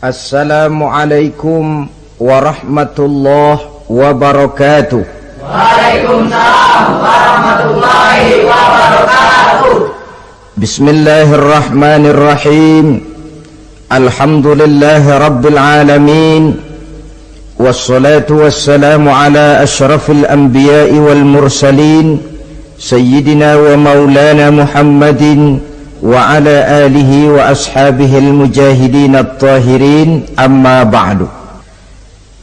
Assalamualaikum warahmatullahi wabarakatuh. Waalaikumsalam warahmatullahi wabarakatuh. Bismillahirrahmanirrahim. Alhamdulillahi rabbil alamin. Wassalatu wassalamu ala ashrafil anbiya'i wal mursalin, Sayyidina wa maulana Muhammadin wa ala alihi wa ashabihil mujahidin at-tahirin, amma ba'du.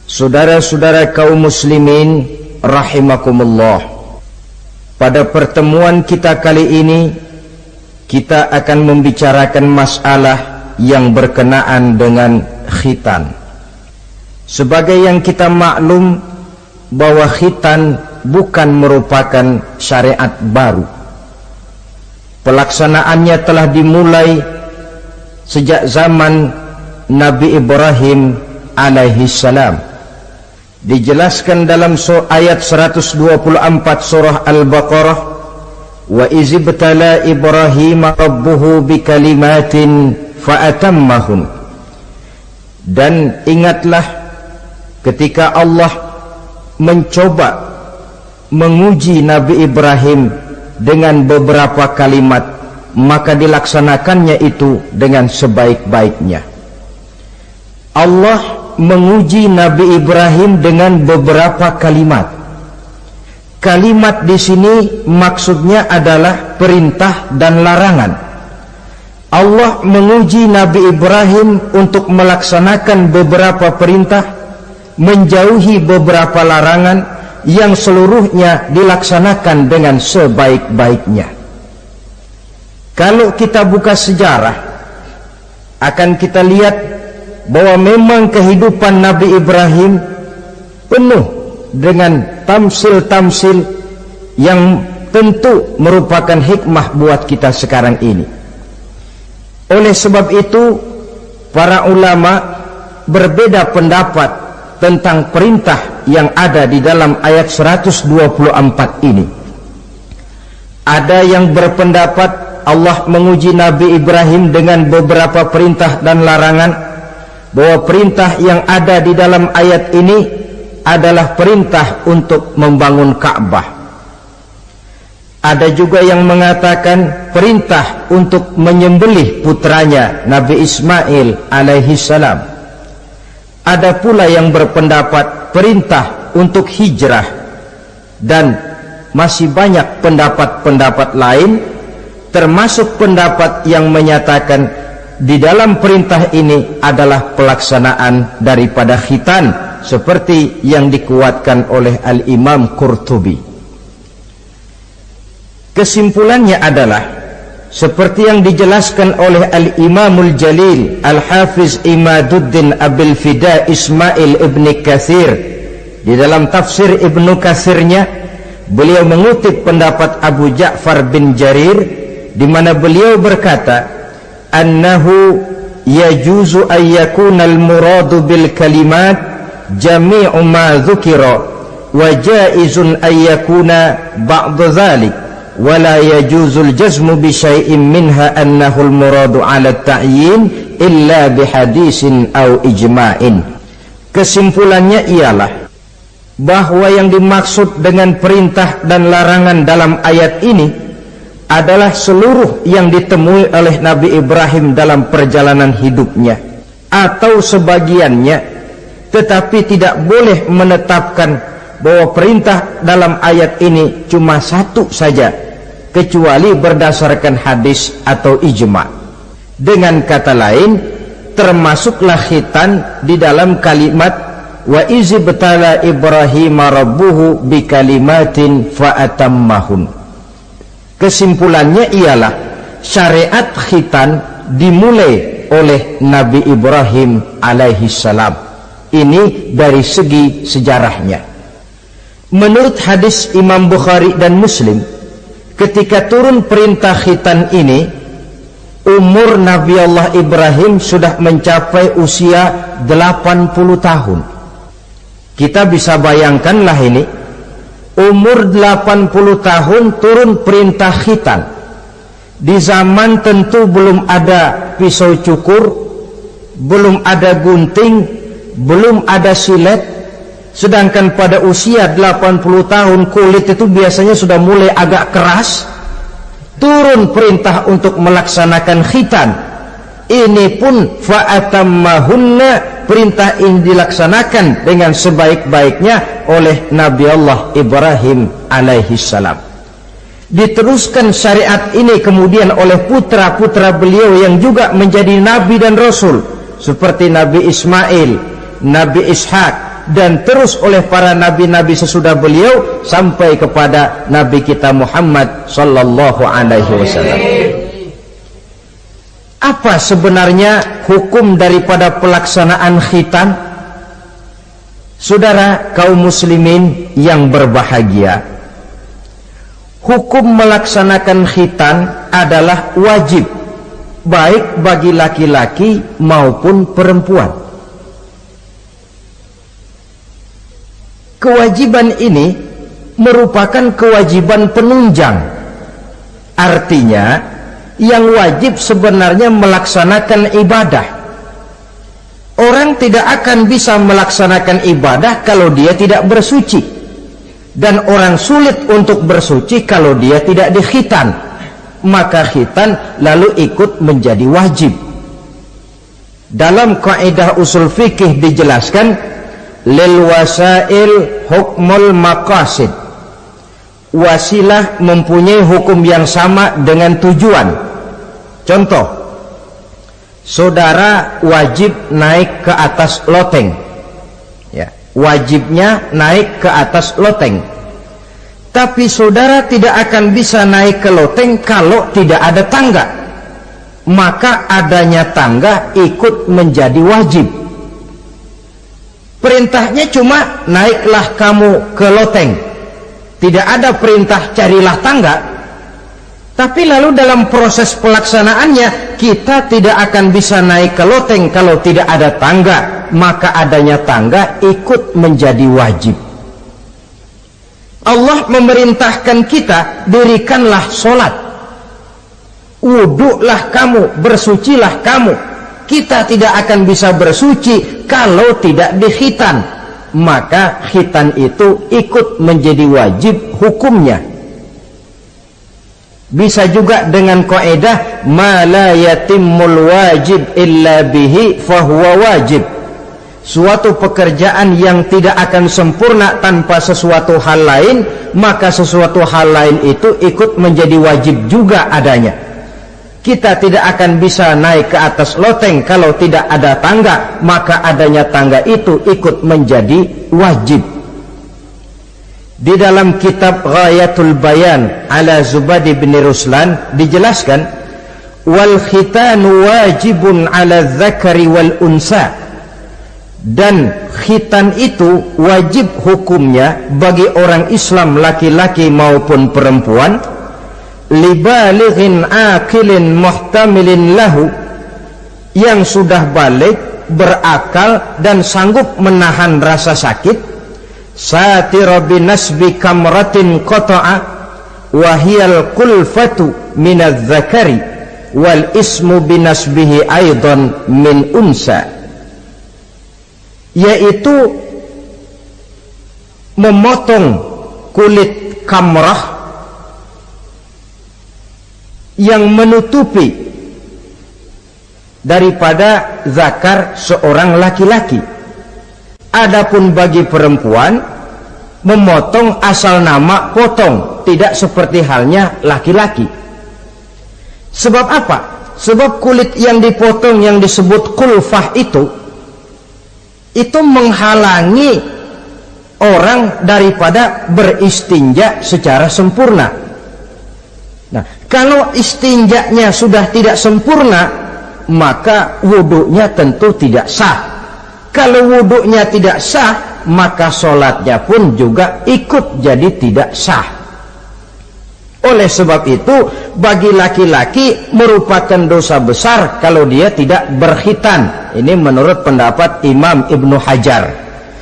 Saudara-saudara kaum muslimin rahimakumullah, pada pertemuan kita kali ini kita akan membicarakan masalah yang berkenaan dengan khitan. Sebagai yang kita maklum bahwa khitan bukan merupakan syariat baru. Pelaksanaannya telah dimulai sejak zaman Nabi Ibrahim alaihi salam. Dijelaskan dalam ayat 124 surah Al-Baqarah, wa izibtala Ibrahim rabbuhu bikalimatin fa'atammahun. Dan ingatlah ketika Allah mencoba menguji Nabi Ibrahim dengan beberapa kalimat, maka dilaksanakannya itu dengan sebaik-baiknya. Allah menguji Nabi Ibrahim dengan beberapa kalimat. Kalimat di sini maksudnya adalah perintah dan larangan. Allah menguji Nabi Ibrahim untuk melaksanakan beberapa perintah, menjauhi beberapa larangan, yang seluruhnya dilaksanakan dengan sebaik-baiknya. Kalau kita buka sejarah, akan kita lihat bahwa memang kehidupan Nabi Ibrahim penuh dengan tamsil-tamsil yang tentu merupakan hikmah buat kita sekarang ini. Oleh sebab itu, para ulama berbeda pendapat tentang perintah yang ada di dalam ayat 124 ini. Ada yang berpendapat Allah menguji Nabi Ibrahim dengan beberapa perintah dan larangan, bahwa perintah yang ada di dalam ayat ini adalah perintah untuk membangun Ka'bah. Ada juga yang mengatakan perintah untuk menyembelih putranya Nabi Ismail alaihi salam. Ada pula yang berpendapat perintah untuk hijrah, dan masih banyak pendapat-pendapat lain, termasuk pendapat yang menyatakan di dalam perintah ini adalah pelaksanaan daripada khitan, seperti yang dikuatkan oleh Al-Imam Qurtubi. Kesimpulannya adalah seperti yang dijelaskan oleh Al-Imamul Jalil Al-Hafiz Imaduddin Abil Fida Ismail Ibn Kathir di dalam tafsir Ibnu Kathirnya. Beliau mengutip pendapat Abu Ja'far bin Jarir, di mana beliau berkata, annahu yajuzu an yakuna al-muradu bil kalimat jami'u ma dzukira wa jaizun an yakuna ba'du dzalik wala yajuzul jazmu bi syai'in minha annahu al-muradu 'ala at-ta'yin illa bi hadisin aw ijma'in. Kesimpulannya ialah bahwa yang dimaksud dengan perintah dan larangan dalam ayat ini adalah seluruh yang ditemui oleh Nabi Ibrahim dalam perjalanan hidupnya, atau sebagiannya, tetapi tidak boleh menetapkan bahwa perintah dalam ayat ini cuma satu saja, kecuali berdasarkan hadis atau ijma'. Dengan kata lain, termasuklah khitan di dalam kalimat wa izibtala Ibrahim rabbuhu bikalimatin fa'atammahun. Kesimpulannya ialah syariat khitan dimulai oleh Nabi Ibrahim alaihi salam. Ini dari segi sejarahnya. Menurut hadis Imam Bukhari dan Muslim, ketika turun perintah khitan ini, umur Nabi Allah Ibrahim sudah mencapai usia 80 tahun. Kita bisa bayangkanlah ini, umur 80 tahun turun perintah khitan. Di zaman tentu belum ada pisau cukur, belum ada gunting, belum ada silet. Sedangkan pada usia 80 tahun kulit itu biasanya sudah mulai agak keras. Turun perintah untuk melaksanakan khitan. Ini pun fa'atammahunna, perintah ini dilaksanakan dengan sebaik-baiknya oleh Nabi Allah Ibrahim alaihi salam. Diteruskan syariat ini kemudian oleh putra-putra beliau yang juga menjadi nabi dan rasul, seperti Nabi Ismail, Nabi Ishak, dan terus oleh para nabi-nabi sesudah beliau sampai kepada Nabi kita Muhammad sallallahu alaihi wasallam. Apa sebenarnya hukum daripada pelaksanaan khitan? Saudara kaum muslimin yang berbahagia, hukum melaksanakan khitan adalah wajib, baik bagi laki-laki maupun perempuan. Kewajiban ini merupakan kewajiban penunjang. Artinya yang wajib sebenarnya melaksanakan ibadah. Orang tidak akan bisa melaksanakan ibadah kalau dia tidak bersuci, dan orang sulit untuk bersuci kalau dia tidak dikhitan. Maka khitan lalu ikut menjadi wajib. Dalam kaidah usul fikih dijelaskan, lil wasail hukmul maqasid. Wasilah mempunyai hukum yang sama dengan tujuan. Contoh, saudara wajib naik ke atas loteng, ya, wajibnya naik ke atas loteng. Tapi saudara tidak akan bisa naik ke loteng kalau tidak ada tangga. Maka adanya tangga ikut menjadi wajib. Perintahnya cuma naiklah kamu ke loteng. Tidak ada perintah carilah tangga. Tapi lalu dalam proses pelaksanaannya kita tidak akan bisa naik ke loteng kalau tidak ada tangga. Maka adanya tangga ikut menjadi wajib. Allah memerintahkan kita, dirikanlah sholat, wuduklah kamu, bersucilah kamu. Kita tidak akan bisa bersuci kalau tidak dikhitan. Maka khitan itu ikut menjadi wajib hukumnya. Bisa juga dengan kaidah ma la yatimmul wajib illa bihi fahuwa wajib. Suatu pekerjaan yang tidak akan sempurna tanpa sesuatu hal lain, maka sesuatu hal lain itu ikut menjadi wajib juga adanya. Kita tidak akan bisa naik ke atas loteng kalau tidak ada tangga, maka adanya tangga itu ikut menjadi wajib. Di dalam kitab Ghayatul Bayan ala Zubadi bin Ruslan dijelaskan, wal khitanu wajibun ala dzakari wal unsa. Dan khitan itu wajib hukumnya bagi orang Islam laki-laki maupun perempuan, libalighin akilin muhtamilin lahu, yang sudah balik, berakal dan sanggup menahan rasa sakit, satira binasbi kamratin qata'a wahiyal kulfatu minadz zakari wal ismu binasbihi aidan min unsa, yaitu memotong kulit kamrah yang menutupi daripada zakar seorang laki-laki. Adapun bagi perempuan, memotong asal nama potong, tidak seperti halnya laki-laki. Sebab apa? Sebab kulit yang dipotong yang disebut kulfah itu menghalangi orang daripada beristinja secara sempurna. Nah, kalau istinjanya sudah tidak sempurna, maka wuduknya tentu tidak sah. Kalau wuduknya tidak sah, maka sholatnya pun juga ikut jadi tidak sah. Oleh sebab itu, bagi laki-laki merupakan dosa besar kalau dia tidak berkhitan. Ini menurut pendapat Imam Ibnu Hajar.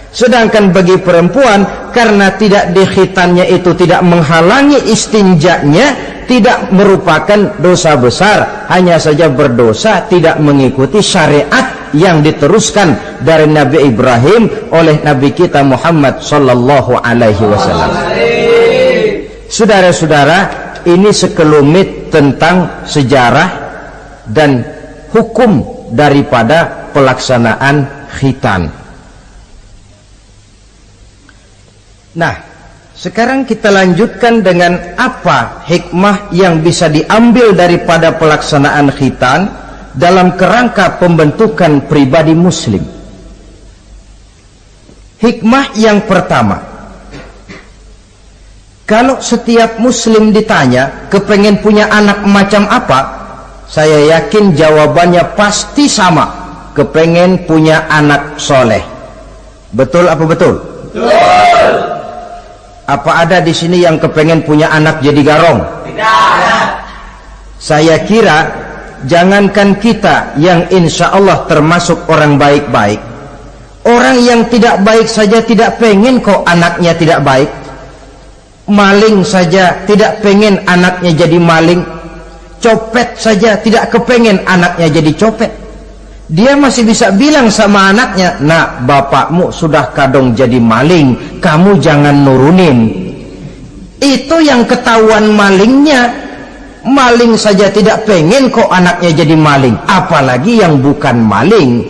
Sedangkan bagi perempuan, karena tidak dikhitannya itu tidak menghalangi istinjanya, tidak merupakan dosa besar, hanya saja berdosa tidak mengikuti syariat yang diteruskan dari Nabi Ibrahim oleh Nabi kita Muhammad sallallahu alaihi wasallam. Saudara-saudara, ini sekelumit tentang sejarah dan hukum daripada pelaksanaan khitan. Nah, sekarang kita lanjutkan dengan apa hikmah yang bisa diambil daripada pelaksanaan khitan dalam kerangka pembentukan pribadi muslim. Hikmah yang pertama, kalau setiap muslim ditanya kepengen punya anak macam apa, saya yakin jawabannya pasti sama, kepengen punya anak soleh. Betul apa betul? Betul. Apa ada di sini yang kepengen punya anak jadi garong? Tidak. Saya kira jangankan kita yang insya Allah termasuk orang baik-baik, orang yang tidak baik saja tidak pengen kok anaknya tidak baik. Maling saja tidak pengen anaknya jadi maling. Copet saja tidak kepengen anaknya jadi copet. Dia masih bisa bilang sama anaknya, "Nak, bapakmu sudah kadung jadi maling, kamu jangan nurunin." Itu yang ketahuan malingnya. Maling saja tidak pengen kok anaknya jadi maling, apalagi yang bukan maling.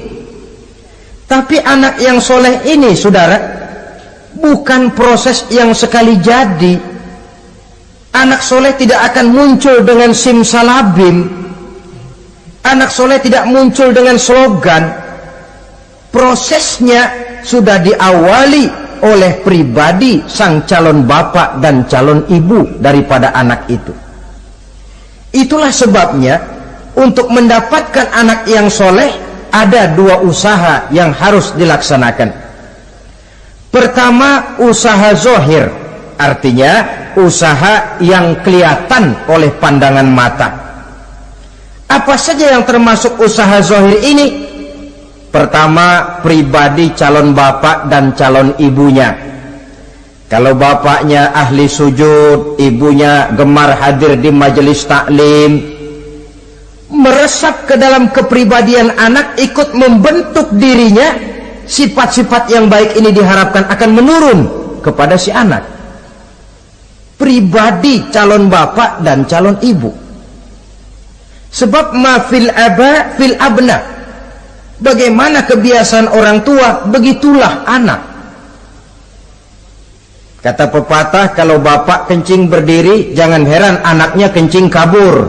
Tapi anak yang soleh ini, saudara, bukan proses yang sekali jadi. Anak soleh tidak akan muncul dengan simsalabim. Anak soleh tidak muncul dengan slogan. Prosesnya sudah diawali oleh pribadi sang calon bapak dan calon ibu daripada anak itu. Itulah sebabnya untuk mendapatkan anak yang soleh ada dua usaha yang harus dilaksanakan. Pertama, usaha zohir, artinya usaha yang kelihatan oleh pandangan mata. Apa saja yang termasuk usaha zohir ini? Pertama, pribadi calon bapak dan calon ibunya. Kalau bapaknya ahli sujud, ibunya gemar hadir di majelis taklim, meresap ke dalam kepribadian anak, ikut membentuk dirinya. Sifat-sifat yang baik ini diharapkan akan menurun kepada si anak. Pribadi calon bapak dan calon ibu. Sebab ma fil aba fil abna. Bagaimana kebiasaan orang tua, begitulah anak. Kata pepatah, kalau bapak kencing berdiri, jangan heran anaknya kencing kabur.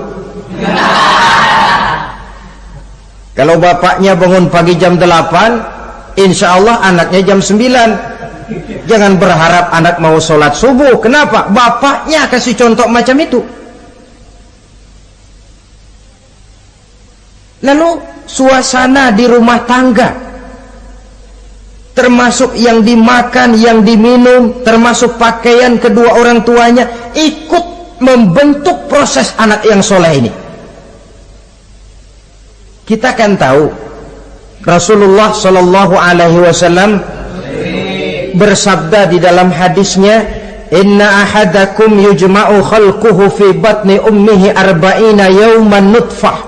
Kalau bapaknya bangun pagi jam 8, insya Allah anaknya jam 9. Jangan berharap anak mau sholat subuh. Kenapa? Bapaknya kasih contoh macam itu. Lalu suasana di rumah tangga, termasuk yang dimakan, yang diminum, termasuk pakaian kedua orang tuanya, ikut membentuk proses anak yang soleh ini. Kita kan tahu Rasulullah Shallallahu Alaihi Wasallam bersabda di dalam hadisnya, "Inna ahadakum yujma'u khalquhu fi batni ummihi arba'ina yawman nutfah."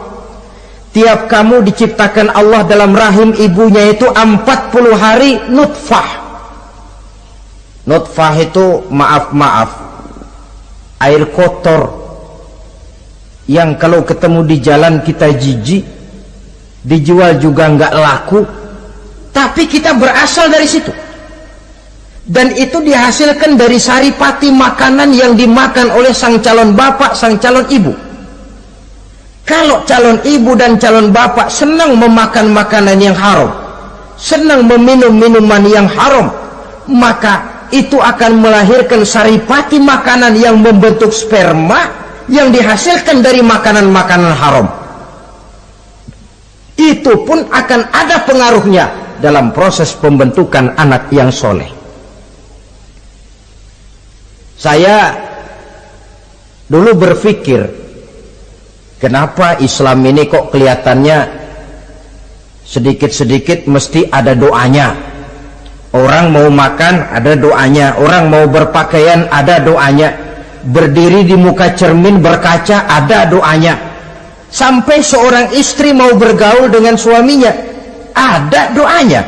Tiap kamu diciptakan Allah dalam rahim ibunya itu 40 hari nutfah. Nutfah itu maaf air kotor yang kalau ketemu di jalan kita jijik, dijual juga nggak laku, tapi kita berasal dari situ. Dan itu dihasilkan dari saripati makanan yang dimakan oleh sang calon bapak, sang calon ibu. Kalau calon ibu dan calon bapak senang memakan makanan yang haram, senang meminum minuman yang haram, maka itu akan melahirkan saripati makanan yang membentuk sperma yang dihasilkan dari makanan-makanan haram. Itu pun akan ada pengaruhnya dalam proses pembentukan anak yang soleh. Saya dulu berpikir, kenapa Islam ini kok kelihatannya sedikit-sedikit mesti ada doanya. Orang mau makan ada doanya, orang mau berpakaian ada doanya, berdiri di muka cermin berkaca ada doanya. Sampai seorang istri mau bergaul dengan suaminya, ada doanya.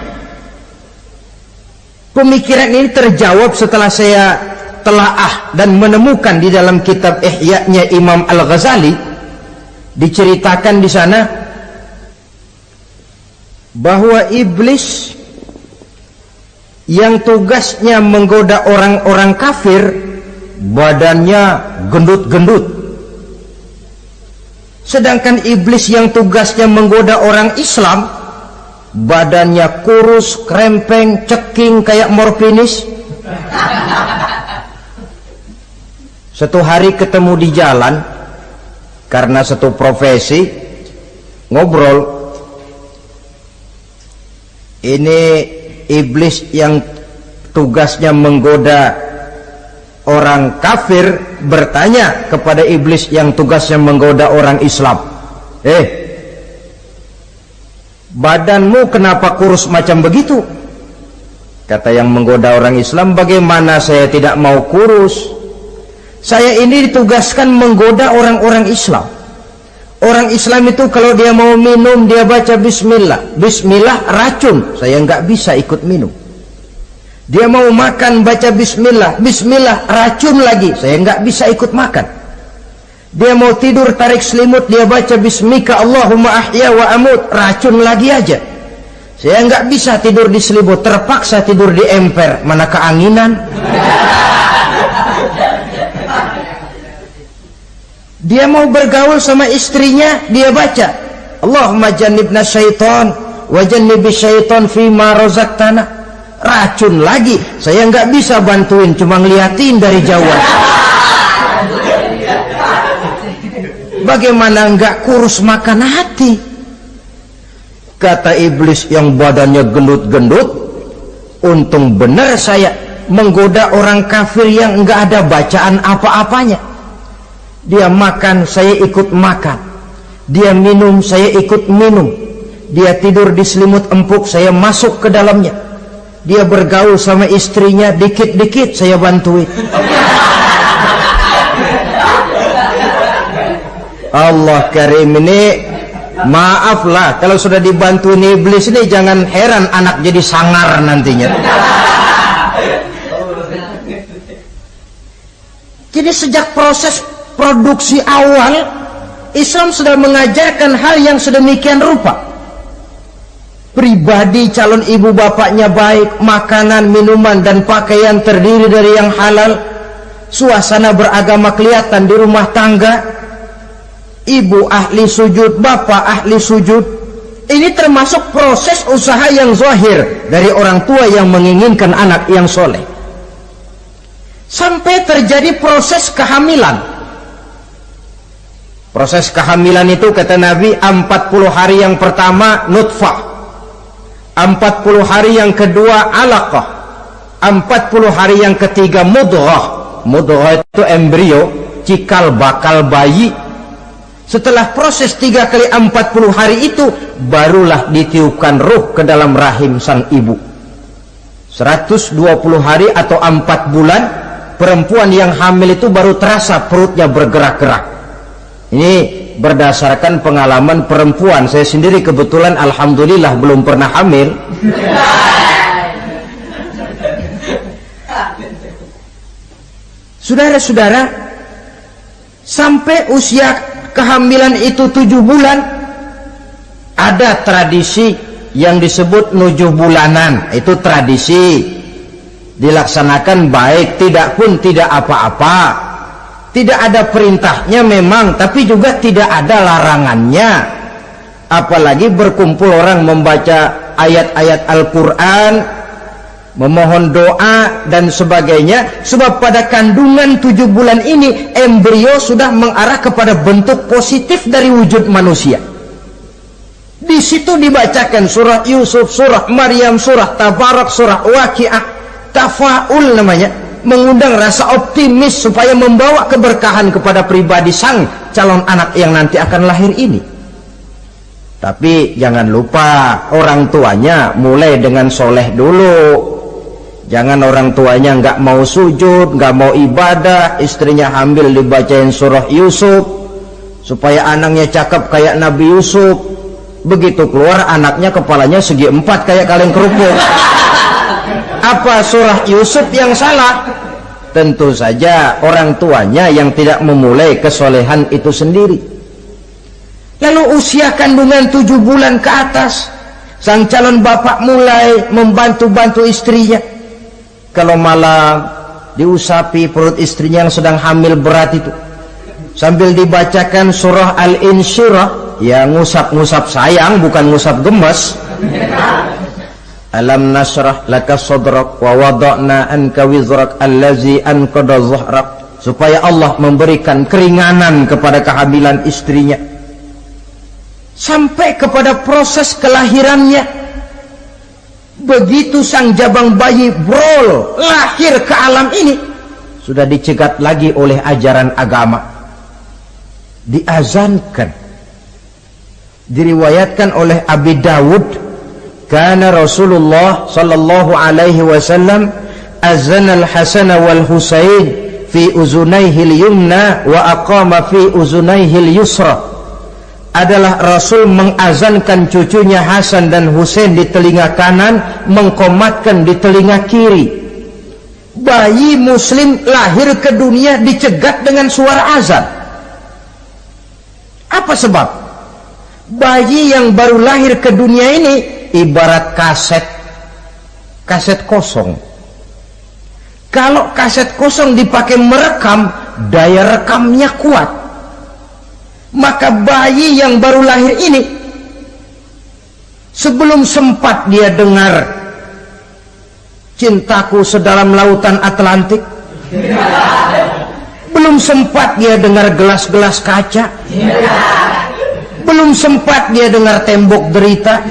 Pemikiran ini terjawab setelah saya telaah dan menemukan di dalam kitab Ihya-nya Imam Al-Ghazali. Diceritakan di sana bahwa iblis yang tugasnya menggoda orang-orang kafir badannya gendut-gendut, sedangkan iblis yang tugasnya menggoda orang Islam badannya kurus, krempeng, ceking kayak morfinis. Satu hari ketemu di jalan karena satu profesi, ngobrol. Ini iblis yang tugasnya menggoda orang kafir bertanya kepada iblis yang tugasnya menggoda orang Islam, badanmu kenapa kurus macam begitu? Kata yang menggoda orang Islam, bagaimana saya tidak mau kurus? Saya ini ditugaskan menggoda orang-orang Islam. Orang Islam itu kalau dia mau minum dia baca bismillah. Bismillah racun, saya nggak bisa ikut minum. Dia mau makan baca bismillah. Bismillah racun lagi, saya nggak bisa ikut makan. Dia mau tidur tarik selimut, dia baca bismika Allahumma ahya wa amut, racun lagi aja. Saya nggak bisa tidur di selimut, terpaksa tidur di emper, mana keanginan. Dia mau bergaul sama istrinya, dia baca Allahumma jannibna syaitan wa jannibi syaitan fima razaqtana, racun lagi. Saya nggak bisa bantuin, cuma ngeliatin dari jauh. Bagaimana nggak kurus makan hati? Kata iblis yang badannya gendut-gendut, untung benar saya menggoda orang kafir yang nggak ada bacaan apa-apanya. Dia makan, saya ikut makan. Dia minum, saya ikut minum. Dia tidur di selimut empuk, saya masuk ke dalamnya. Dia bergaul sama istrinya, dikit-dikit saya bantuin. Allah Karim, ini maaflah kalau sudah dibantuin iblis ini, jangan heran anak jadi sangar nantinya. Jadi sejak proses produksi awal, Islam sudah mengajarkan hal yang sedemikian rupa. Pribadi calon ibu bapaknya baik, makanan, minuman, dan pakaian terdiri dari yang halal. Suasana beragama kelihatan di rumah tangga. Ibu ahli sujud, bapak ahli sujud. Ini termasuk proses usaha yang zahir dari orang tua yang menginginkan anak yang soleh. Sampai terjadi proses kehamilan. Proses kehamilan itu kata Nabi 40 hari yang pertama nutfah, 40 hari yang kedua alaqah, 40 hari yang ketiga mudghah. Mudghah itu embrio, cikal bakal bayi. Setelah proses 3 kali 40 hari itu, barulah ditiupkan ruh ke dalam rahim sang ibu. 120 hari atau 4 bulan, perempuan yang hamil itu baru terasa perutnya bergerak-gerak. Ini berdasarkan pengalaman perempuan. Saya sendiri kebetulan alhamdulillah belum pernah hamil. Saudara-saudara, sampai usia kehamilan itu 7 bulan, ada tradisi yang disebut nujuh bulanan. Itu tradisi dilaksanakan baik, tidak pun tidak apa-apa. Tidak ada perintahnya memang, tapi juga tidak ada larangannya. Apalagi berkumpul orang membaca ayat-ayat Al-Quran, memohon doa dan sebagainya. Sebab pada kandungan 7 bulan ini, embrio sudah mengarah kepada bentuk positif dari wujud manusia. Di situ dibacakan surah Yusuf, surah Maryam, surah Tabarak, surah Waqiah, tafaul namanya, mengundang rasa optimis supaya membawa keberkahan kepada pribadi sang calon anak yang nanti akan lahir ini. Tapi jangan lupa orang tuanya mulai dengan soleh dulu. Jangan orang tuanya nggak mau sujud, nggak mau ibadah, istrinya hamil dibacain surah Yusuf supaya anaknya cakep kayak Nabi Yusuf. Begitu keluar anaknya kepalanya segi 4 kayak kaleng kerupuk. Apa surah Yusuf yang salah? Tentu saja orang tuanya yang tidak memulai kesolehan itu sendiri. Lalu usia kandungan 7 bulan ke atas, sang calon bapak mulai membantu-bantu istrinya. Kalau malam diusapi perut istrinya yang sedang hamil berat itu, sambil dibacakan surah Al-Insyirah, ya ngusap-ngusap sayang, bukan ngusap gemes. Alam nasrah laka sadrak wa wada'na anka wizrak allazi anqadha dhahrak, supaya Allah memberikan keringanan kepada kehamilan istrinya sampai kepada proses kelahirannya. Begitu sang jabang bayi brol lahir ke alam ini, sudah dicegat lagi oleh ajaran agama, diazankan. Diriwayatkan oleh Abi Dawud, kana Rasulullah sallallahu alaihi wasallam azana al-Hasan wal Husain fi uzunaihi al-yumna wa aqama fi uzunaihi al-yusra. Adalah Rasul mengazankan cucunya Hasan dan Husain di telinga kanan, mengkomatkan di telinga kiri. Bayi muslim lahir ke dunia dicegat dengan suara azan. Apa sebab? Bayi yang baru lahir ke dunia ini ibarat kaset kosong. Kalau kaset kosong dipakai merekam, daya rekamnya kuat. Maka bayi yang baru lahir ini, sebelum sempat dia dengar cintaku sedalam lautan Atlantik, belum sempat dia dengar gelas-gelas kaca, belum sempat dia dengar tembok derita,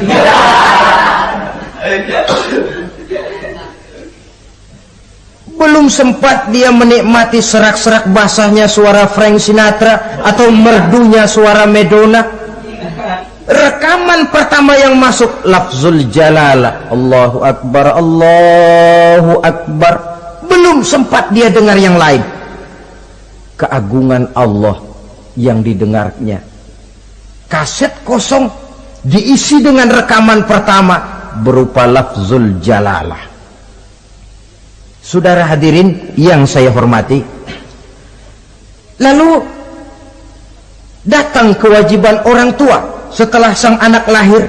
belum sempat dia menikmati serak-serak basahnya suara Frank Sinatra atau merdunya suara Madonna. Rekaman pertama yang masuk lafzul jalalah, Allahu Akbar, Allahu Akbar. Belum sempat dia dengar yang lain. Keagungan Allah yang didengarnya. Kaset kosong diisi dengan rekaman pertama berupa lafzul jalalah. Saudara hadirin yang saya hormati, lalu datang kewajiban orang tua setelah sang anak lahir.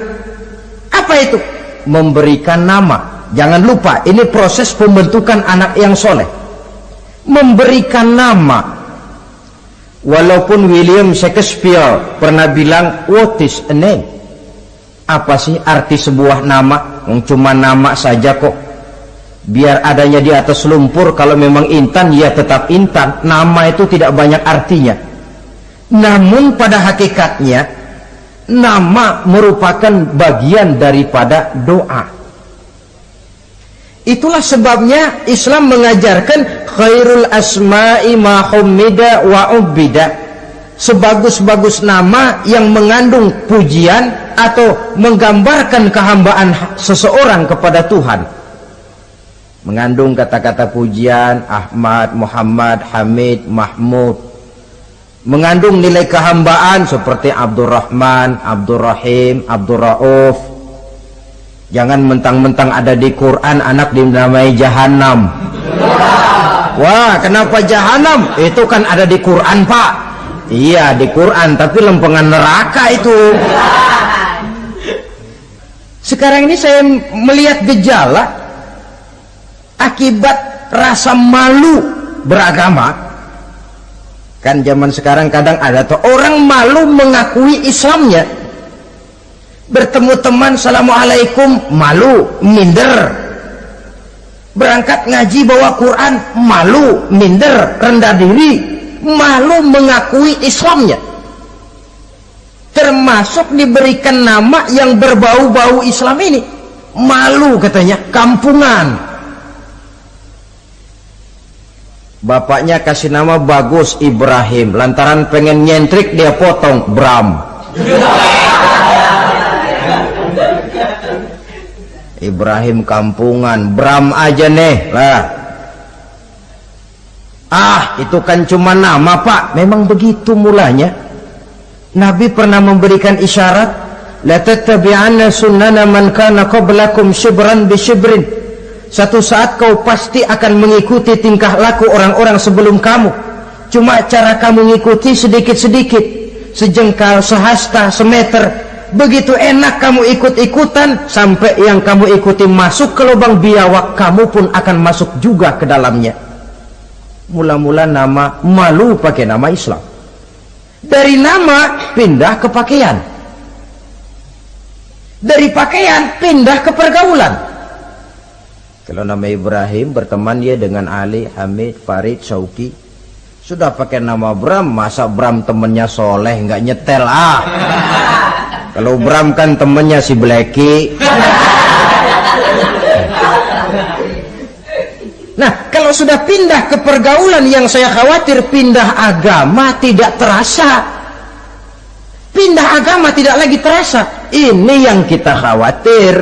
Apa itu? Memberikan nama. Jangan lupa, ini proses pembentukan anak yang soleh. Memberikan nama. Walaupun William Shakespeare pernah bilang, what is a name? Apa sih arti sebuah nama? Cuma nama saja kok. Biar adanya di atas lumpur, kalau memang intan ya tetap intan. Nama itu tidak banyak artinya. Namun pada hakikatnya nama merupakan bagian daripada doa. Itulah sebabnya Islam mengajarkan khairul asma'i ma hummida wa ubbida. Sebagus-bagus nama yang mengandung pujian atau menggambarkan kehambaan seseorang kepada Tuhan. Mengandung kata-kata pujian, Ahmad, Muhammad, Hamid, Mahmud. Mengandung nilai kehambaan seperti Abdurrahman, Abdurrahim, Abdurrauf. Jangan mentang-mentang ada di Quran anak dinamai Jahannam. Wah, kenapa Jahannam? Itu kan ada di Quran, Pak. Iya, di Quran, tapi lempengan neraka itu. Sekarang ini saya melihat gejala akibat rasa malu beragama. Kan zaman sekarang kadang ada tuh orang malu mengakui Islamnya. Bertemu teman, Assalamualaikum, malu, minder. Berangkat ngaji bawa Quran, malu, minder, rendah diri, malu mengakui Islamnya. Termasuk diberikan nama yang berbau-bau Islam ini. Malu katanya, kampungan. Bapaknya kasih nama bagus, Ibrahim. Lantaran pengen nyentrik, dia potong Bram. Ibrahim kampungan, Bram aja nih lah. Itu kan cuma nama, Pak. Memang begitu mulanya. Nabi pernah memberikan isyarat, la tattabi'anna sunnana man kana qablakum shibran bi shibrin. Satu saat kau pasti akan mengikuti tingkah laku orang-orang sebelum kamu. Cuma cara kamu mengikuti sedikit-sedikit, sejengkal, sehasta, semeter. Begitu enak kamu ikut-ikutan, sampai yang kamu ikuti masuk ke lubang biawak, kamu pun akan masuk juga ke dalamnya. Mula-mula nama, malu pakai nama Islam. Dari nama pindah ke pakaian, dari pakaian pindah ke pergaulan. Kalau nama Ibrahim, berteman dia dengan Ali, Hamid, Farid, Syauki. Sudah pakai nama Bram, masa Bram temennya soleh nggak nyetel Kalau Bram kan temennya si Blacky. Nah, kalau sudah pindah ke pergaulan, yang saya khawatir pindah agama tidak terasa. Pindah agama tidak lagi terasa. Ini yang kita khawatir.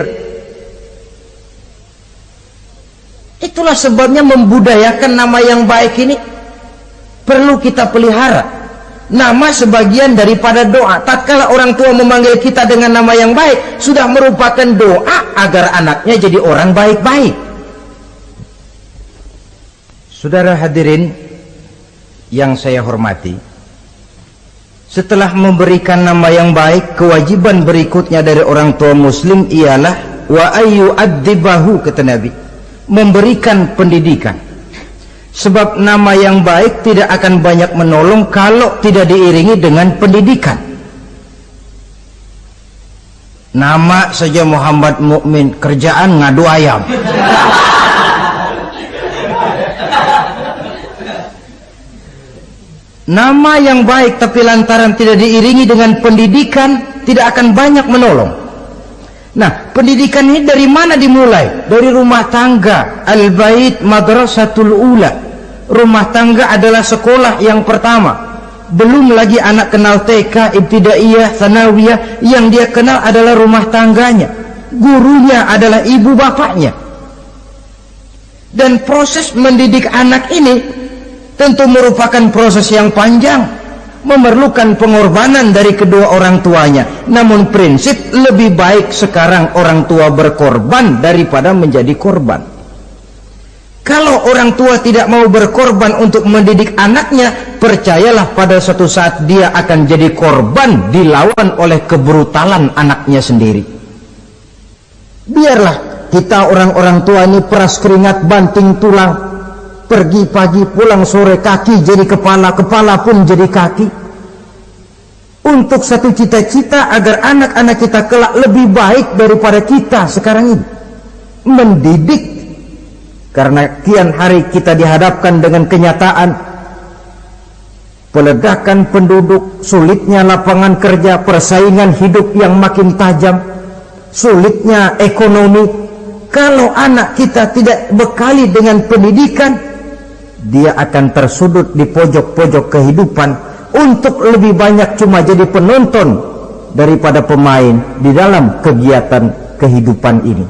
Itulah sebabnya membudayakan nama yang baik ini perlu kita pelihara. Nama sebagian daripada doa. Tatkala orang tua memanggil kita dengan nama yang baik, sudah merupakan doa agar anaknya jadi orang baik-baik. Saudara hadirin yang saya hormati, setelah memberikan nama yang baik, kewajiban berikutnya dari orang tua muslim ialah wa ayyu'addibahu, kata Nabi, memberikan pendidikan. Sebab nama yang baik tidak akan banyak menolong kalau tidak diiringi dengan pendidikan. Nama saja Muhammad Mukmin, kerjaan ngadu ayam. Nama yang baik tapi lantaran tidak diiringi dengan pendidikan, tidak akan banyak menolong. Nah, pendidikan ini dari mana dimulai? Dari rumah tangga. Al-bait madrasatul ula. Rumah tangga adalah sekolah yang pertama. Belum lagi anak kenal TK, ibtidaiyah, tsanawiyah. Yang dia kenal adalah rumah tangganya. Gurunya adalah ibu bapaknya. Dan proses mendidik anak ini tentu merupakan proses yang panjang, memerlukan pengorbanan dari kedua orang tuanya. Namun prinsip lebih baik sekarang orang tua berkorban daripada menjadi korban. Kalau orang tua tidak mau berkorban untuk mendidik anaknya, percayalah pada suatu saat dia akan jadi korban, dilawan oleh kebrutalan anaknya sendiri. Biarlah kita orang-orang tua ini peras keringat banting tulang, pergi pagi pulang sore, kaki jadi kepala, kepala pun jadi kaki, untuk satu cita-cita agar anak-anak kita kelak lebih baik daripada kita sekarang ini. Mendidik, karena kian hari kita dihadapkan dengan kenyataan peledakan penduduk, sulitnya lapangan kerja, persaingan hidup yang makin tajam, sulitnya ekonomi. Kalau anak kita tidak bekali dengan pendidikan, dia akan tersudut di pojok-pojok kehidupan untuk lebih banyak cuma jadi penonton daripada pemain di dalam kegiatan kehidupan ini.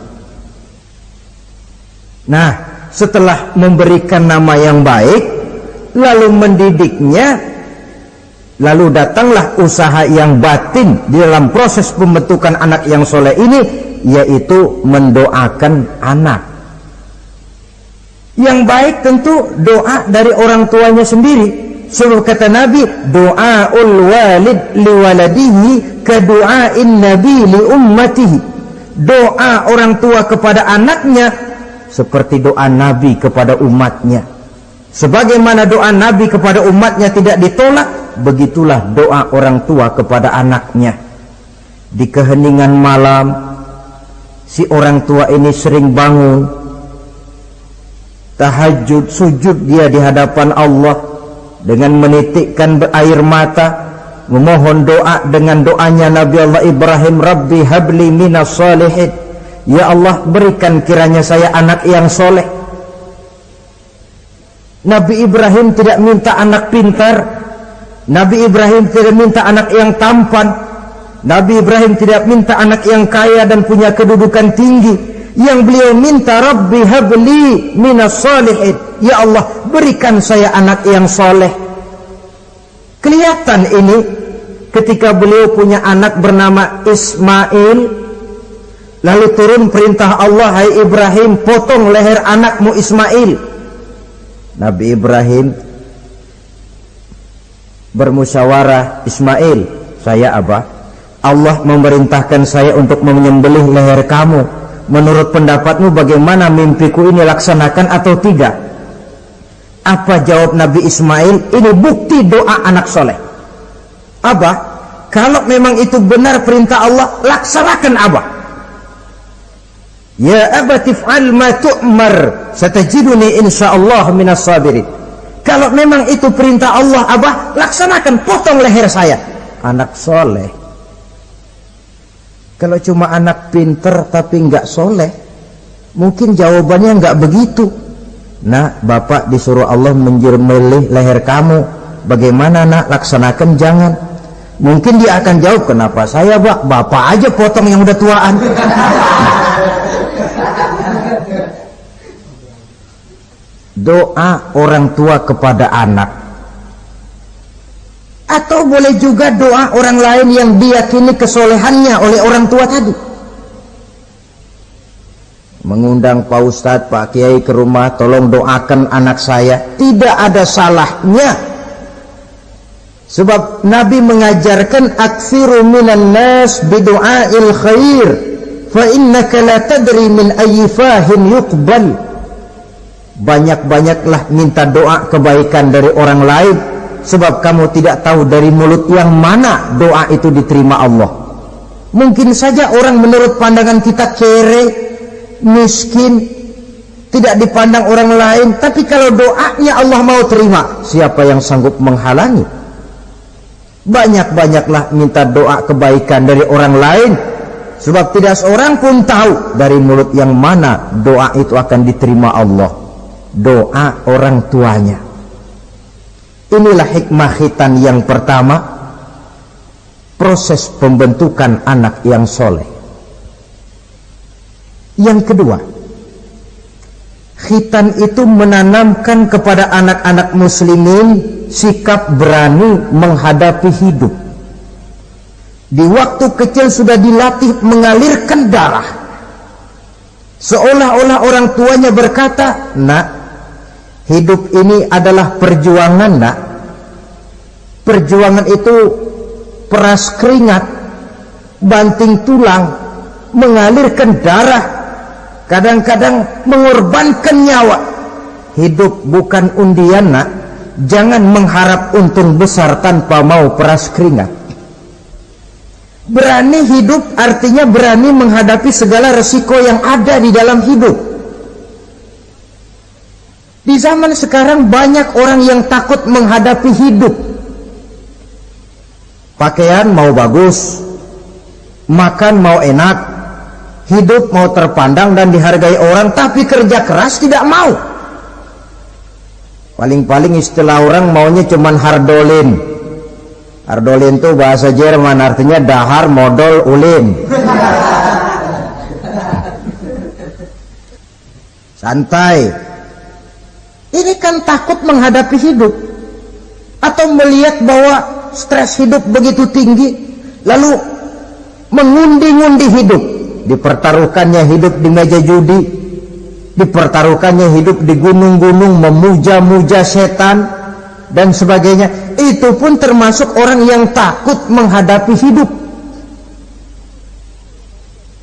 Nah, setelah memberikan nama yang baik, lalu mendidiknya, lalu datanglah usaha yang batin di dalam proses pembentukan anak yang soleh ini, yaitu mendoakan anak. Yang baik tentu doa dari orang tuanya sendiri. Sebab kata Nabi, doaul walid liwaladihi kadu'ain nabi li ummatihi. Doa orang tua kepada anaknya seperti doa Nabi kepada umatnya. Sebagaimana doa Nabi kepada umatnya tidak ditolak, begitulah doa orang tua kepada anaknya. Di keheningan malam, si orang tua ini sering bangun, tahajud, sujud dia di hadapan Allah dengan menitikkan air mata, memohon doa dengan doanya Nabi Allah Ibrahim, Rabbi habli minas salihin. Ya Allah, berikan kiranya saya anak yang soleh. Nabi Ibrahim tidak minta anak pintar, Nabi Ibrahim tidak minta anak yang tampan, Nabi Ibrahim tidak minta anak yang kaya dan punya kedudukan tinggi. Yang beliau minta, Rabbi habli minas salihin. Ya Allah, berikan saya anak yang soleh. Kelihatan ini ketika beliau punya anak bernama Ismail, lalu turun perintah Allah, hai Ibrahim, potong leher anakmu Ismail. Nabi Ibrahim bermusyawarah, Ismail, saya Abah, Allah memerintahkan saya untuk menyembelih leher kamu. Menurut pendapatmu bagaimana, mimpiku ini laksanakan atau tidak? Apa jawab Nabi Ismail? Ini bukti doa anak soleh. Abah, kalau memang itu benar perintah Allah, laksanakan Abah. Ya abati if'al ma tu'mar, satajiduni insyaallah minas sabirin. Kalau memang itu perintah Allah, Abah, laksanakan, potong leher saya. Anak soleh. Kalau cuma anak pinter tapi nggak soleh, mungkin jawabannya nggak begitu. Nah, bapak disuruh Allah menyembelih leher kamu, bagaimana nak, laksanakan jangan. Mungkin dia akan jawab, kenapa saya bapak aja potong yang udah tuaan. Doa orang tua kepada anak, atau boleh juga doa orang lain yang diyakini kesolehannya oleh orang tua tadi. Mengundang Pak Ustadz, Pak Kiai ke rumah, tolong doakan anak saya, tidak ada salahnya. Sebab Nabi mengajarkan, aktsiru minan nas bidu'ail khair, fa innaka la tadri min ayyi fahin yuqbal. Banyak-banyaklah minta doa kebaikan dari orang lain, sebab kamu tidak tahu dari mulut yang mana doa itu diterima Allah. Mungkin saja orang menurut pandangan kita kere, miskin, tidak dipandang orang lain, tapi kalau doanya Allah mau terima, siapa yang sanggup menghalangi? Banyak-banyaklah minta doa kebaikan dari orang lain, sebab tidak seorang pun tahu dari mulut yang mana doa itu akan diterima Allah. Doa orang tuanya. Inilah hikmah khitan yang pertama, proses pembentukan anak yang soleh. Yang kedua, khitan itu menanamkan kepada anak-anak muslimin sikap berani menghadapi hidup. Di waktu kecil sudah dilatih mengalirkan darah, seolah-olah orang tuanya berkata, nak, hidup ini adalah perjuangan, nak. Perjuangan itu peras keringat, banting tulang, mengalirkan darah, kadang-kadang mengorbankan nyawa. Hidup bukan undian, nak. Jangan mengharap untung besar tanpa mau peras keringat. Berani hidup artinya berani menghadapi segala resiko yang ada di dalam hidup. Di zaman sekarang banyak orang yang takut menghadapi hidup. Pakaian mau bagus, makan mau enak, hidup mau terpandang dan dihargai orang, tapi kerja keras tidak mau. Paling-paling istilah orang maunya cuman hardolin. Hardolin itu bahasa Jerman, artinya dahar modal ulin. Santai. Ini kan takut menghadapi hidup, atau melihat bahwa stres hidup begitu tinggi, lalu mengundi-ngundi hidup. Dipertaruhkannya hidup di meja judi, dipertaruhkannya hidup di gunung-gunung, memuja-muja setan dan sebagainya. Itu pun termasuk orang yang takut menghadapi hidup,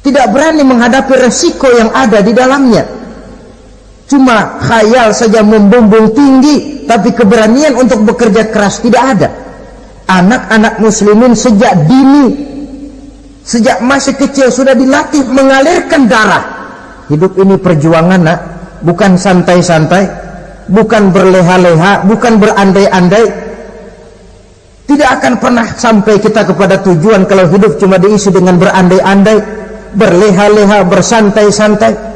tidak berani menghadapi resiko yang ada di dalamnya. Cuma khayal saja membumbung tinggi, tapi keberanian untuk bekerja keras tidak ada. Anak-anak muslimin sejak dini, sejak masih kecil sudah dilatih mengalirkan darah. Hidup ini perjuangan, nak. Bukan santai-santai, bukan berleha-leha, bukan berandai-andai. Tidak akan pernah sampai kita kepada tujuan kalau hidup cuma diisi dengan berandai-andai, berleha-leha, bersantai-santai.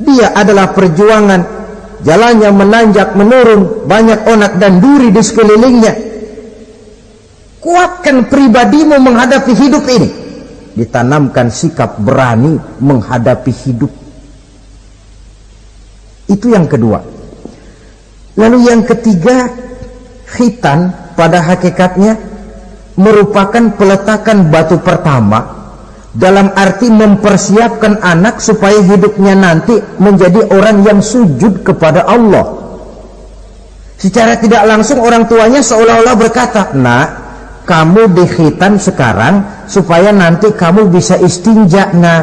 Dia adalah perjuangan, jalannya menanjak menurun, banyak onak dan duri di sekelilingnya. Kuatkan pribadimu menghadapi hidup ini, ditanamkan sikap berani menghadapi hidup. Itu yang kedua. Lalu yang ketiga, khitan pada hakikatnya merupakan peletakan batu pertama, dalam arti mempersiapkan anak supaya hidupnya nanti menjadi orang yang sujud kepada Allah. Secara tidak langsung orang tuanya seolah-olah berkata, "Nak, kamu dikhitan sekarang supaya nanti kamu bisa istinja. Nah,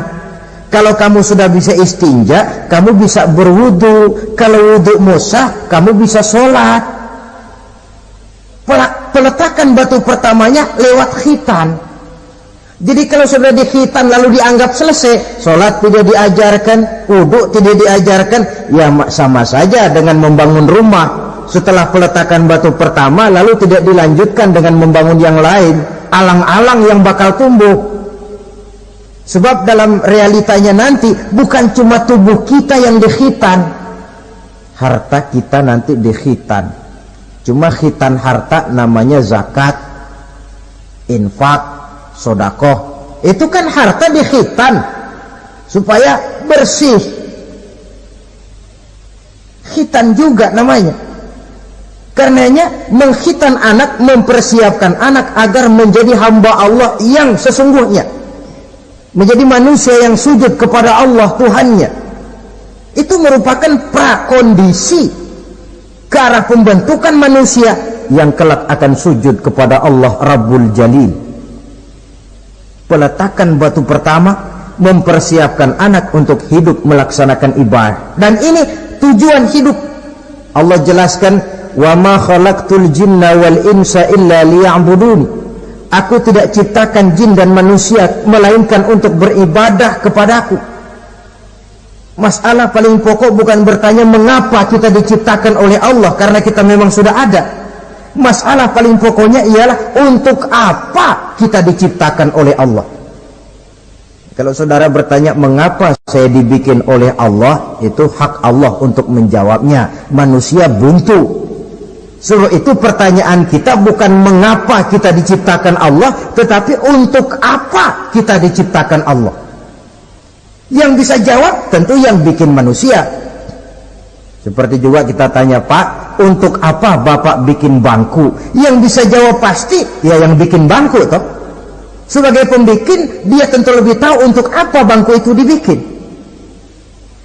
kalau kamu sudah bisa istinja, kamu bisa berwudu. Kalau wudumu sah, kamu bisa sholat." Peletakan batu pertamanya lewat khitan. Jadi kalau sudah dikhitan lalu dianggap selesai, sholat tidak diajarkan, wudu tidak diajarkan, ya sama saja dengan membangun rumah. Setelah peletakan batu pertama lalu tidak dilanjutkan dengan membangun yang lain, alang-alang yang bakal tumbuh. Sebab dalam realitanya nanti bukan cuma tubuh kita yang dikhitan, harta kita nanti dikhitan. Cuma khitan harta namanya zakat, infak, sodakoh. Itu kan harta dikhitan supaya bersih. Khitan juga namanya. Karenanya mengkhitan anak, mempersiapkan anak agar menjadi hamba Allah yang sesungguhnya, menjadi manusia yang sujud kepada Allah Tuhannya. Itu merupakan prakondisi ke arah pembentukan manusia yang kelak akan sujud kepada Allah Rabbul Jalil. Peletakan batu pertama mempersiapkan anak untuk hidup melaksanakan ibadah, dan ini tujuan hidup. Allah jelaskan, "Wa ma khalaqtul jinna wal insa illa liya'budun." Aku tidak ciptakan jin dan manusia melainkan untuk beribadah kepadaku. Masalah paling pokok bukan bertanya mengapa kita diciptakan oleh Allah, karena kita memang sudah ada. Masalah paling pokoknya ialah untuk apa kita diciptakan oleh Allah. Kalau saudara bertanya mengapa saya dibikin oleh Allah, itu hak Allah untuk menjawabnya. Manusia buntu. Sebab itu pertanyaan kita bukan mengapa kita diciptakan Allah, tetapi untuk apa kita diciptakan Allah. Yang bisa jawab tentu yang bikin manusia. Seperti juga kita tanya, "Pak, untuk apa Bapak bikin bangku?" Yang bisa jawab pasti ya yang bikin bangku toh. Sebagai pembikin, dia tentu lebih tahu untuk apa bangku itu dibikin.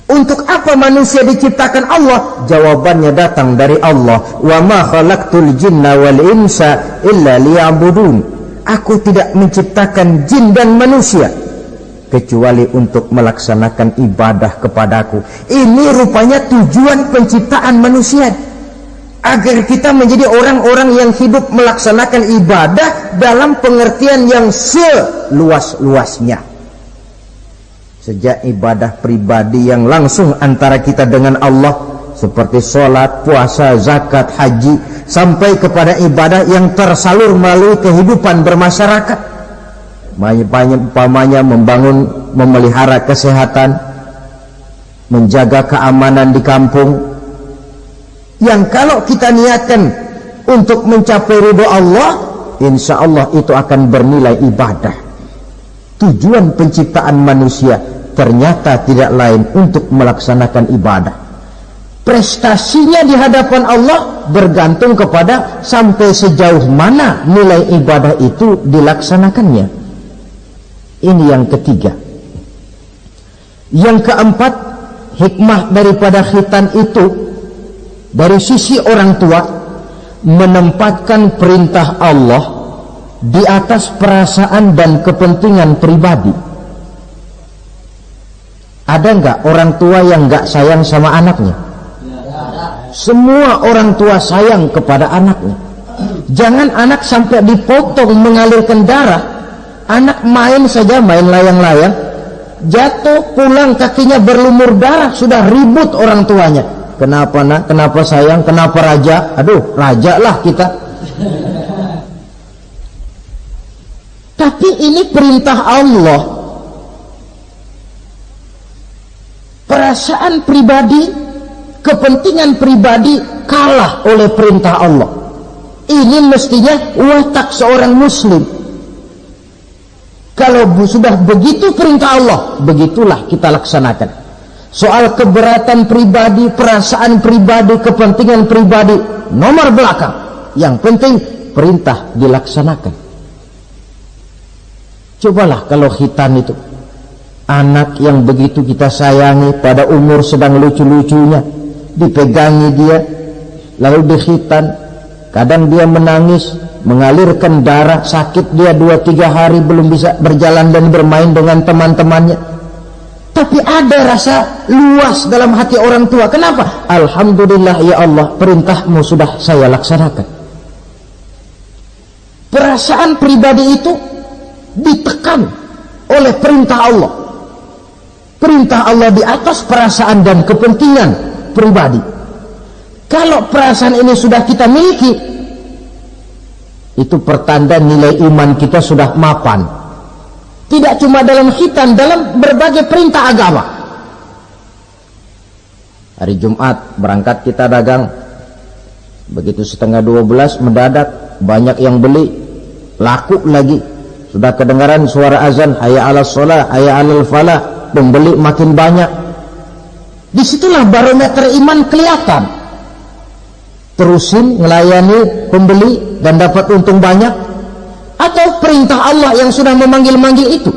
Untuk apa manusia diciptakan Allah? Jawabannya datang dari Allah. Wa ma khalaqtul jinna wal insa illa liya'budun. Aku tidak menciptakan jin dan manusia kecuali untuk melaksanakan ibadah kepadaku. Ini rupanya tujuan penciptaan manusia, agar kita menjadi orang-orang yang hidup melaksanakan ibadah dalam pengertian yang seluas-luasnya. Sejak ibadah pribadi yang langsung antara kita dengan Allah, seperti sholat, puasa, zakat, haji, sampai kepada ibadah yang tersalur melalui kehidupan bermasyarakat. Umpamanya membangun, memelihara kesehatan, menjaga keamanan di kampung, yang kalau kita niatkan untuk mencapai ridho Allah, insya Allah itu akan bernilai ibadah. Tujuan penciptaan manusia ternyata tidak lain untuk melaksanakan ibadah. Prestasinya di hadapan Allah bergantung kepada sampai sejauh mana nilai ibadah itu dilaksanakannya. Ini yang ketiga. Yang keempat, hikmah daripada khitan itu dari sisi orang tua, menempatkan perintah Allah di atas perasaan dan kepentingan pribadi. Ada nggak orang tua yang nggak sayang sama anaknya? Semua orang tua sayang kepada anaknya. Jangan anak sampai dipotong mengalirkan darah. Anak main saja, main layang-layang, jatuh, pulang kakinya berlumur darah, sudah ribut orang tuanya. Kenapa nak? Kenapa sayang? Kenapa raja? Aduh, raja lah kita. Tapi ini perintah Allah. Perasaan pribadi, kepentingan pribadi kalah oleh perintah Allah. Ini mestinya watak seorang muslim. Kalau sudah begitu perintah Allah, begitulah kita laksanakan. Soal keberatan pribadi, perasaan pribadi, kepentingan pribadi, nomor belakang. Yang penting perintah dilaksanakan. Cobalah kalau khitan itu anak yang begitu kita sayangi, pada umur sedang lucu-lucunya, dipegangi dia lalu dikhitan, kadang dia menangis, mengalirkan darah, sakit dia 2-3 hari belum bisa berjalan dan bermain dengan teman-temannya, tapi ada rasa luas dalam hati orang tua. Kenapa? Alhamdulillah ya Allah, perintahmu sudah saya laksanakan. Perasaan pribadi itu ditekan oleh perintah Allah. Perintah Allah di atas perasaan dan kepentingan pribadi. Kalau perasaan ini sudah kita miliki, itu pertanda nilai iman kita sudah mapan. Tidak cuma dalam khitan, dalam berbagai perintah agama. Hari Jumat berangkat kita dagang, begitu 11:30 mendadak banyak yang beli, laku lagi. Sudah kedengaran suara azan, hayya 'alas shalah, hayya 'alal falah, pembeli makin banyak. Disitulah barometer iman kelihatan. Terusin melayani pembeli dan dapat untung banyak, atau perintah Allah yang sudah memanggil-manggil itu.